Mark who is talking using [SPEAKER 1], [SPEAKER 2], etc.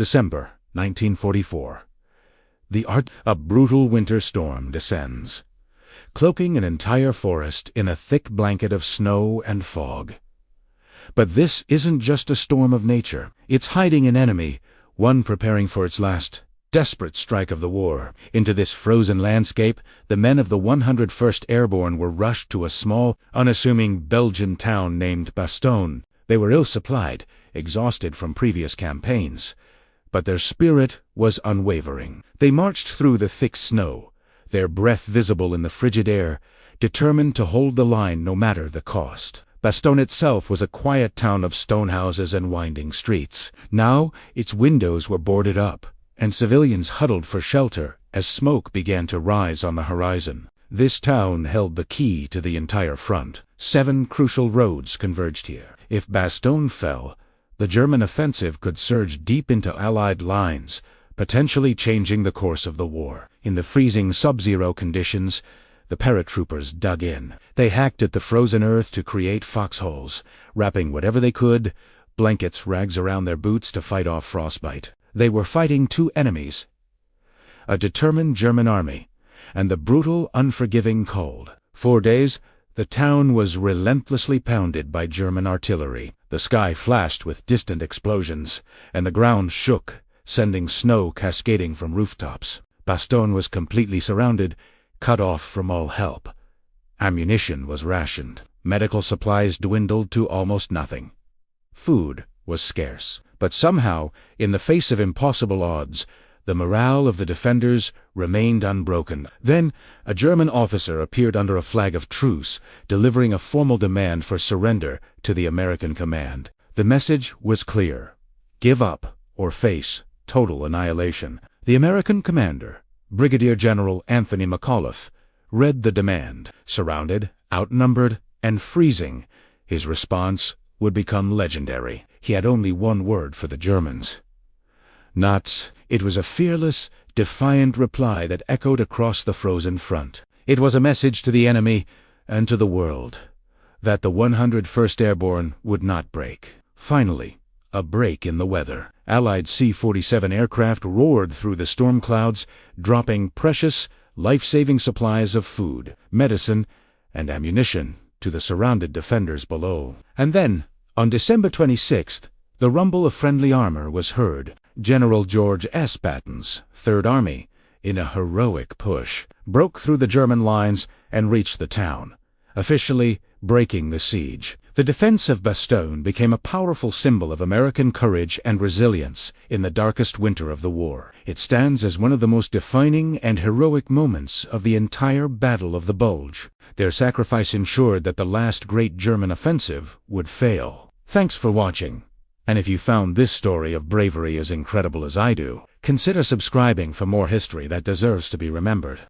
[SPEAKER 1] December 1944. A brutal winter storm descends, cloaking an entire forest in a thick blanket of snow and fog. But this isn't just a storm of nature. It's hiding an enemy, one preparing for its last, desperate strike of the war. Into this frozen landscape, the men of the 101st Airborne were rushed to a small, unassuming Belgian town named Bastogne. They were ill-supplied, exhausted from previous campaigns, but their spirit was unwavering. They marched through the thick snow, their breath visible in the frigid air, determined to hold the line no matter the cost. Bastogne itself was a quiet town of stone houses and winding streets. Now its windows were boarded up, and civilians huddled for shelter as smoke began to rise on the horizon. This town held the key to the entire front. 7 crucial roads converged here. If Bastogne fell, the German offensive could surge deep into Allied lines, potentially changing the course of the war. In the freezing sub-zero conditions, the paratroopers dug in. They hacked at the frozen earth to create foxholes, wrapping whatever they could, blankets, rags around their boots to fight off frostbite. They were fighting 2 enemies: a determined German army, and the brutal, unforgiving cold. 4 days, the town was relentlessly pounded by German artillery. The sky flashed with distant explosions, and the ground shook, sending snow cascading from rooftops. Bastogne was completely surrounded, cut off from all help. Ammunition was rationed. Medical supplies dwindled to almost nothing. Food was scarce. But somehow, in the face of impossible odds, the morale of the defenders remained unbroken. Then, a German officer appeared under a flag of truce, delivering a formal demand for surrender to the American command. The message was clear: give up or face total annihilation. The American commander, Brigadier General Anthony McAuliffe, read the demand. Surrounded, outnumbered, and freezing, his response would become legendary. He had only one word for the Germans: "Not." It was a fearless, defiant reply that echoed across the frozen front. It was a message to the enemy and to the world that the 101st Airborne would not break. Finally, a break in the weather. Allied C-47 aircraft roared through the storm clouds, dropping precious, life-saving supplies of food, medicine, and ammunition to the surrounded defenders below. And then, on December 26th, the rumble of friendly armor was heard. General George S. Patton's Third Army, in a heroic push, broke through the German lines and reached the town, officially breaking the siege. The defense of Bastogne became a powerful symbol of American courage and resilience in the darkest winter of the war. It stands as one of the most defining and heroic moments of the entire Battle of the Bulge. Their sacrifice ensured that the last great German offensive would fail. Thanks for watching. And if you found this story of bravery as incredible as I do, consider subscribing for more history that deserves to be remembered.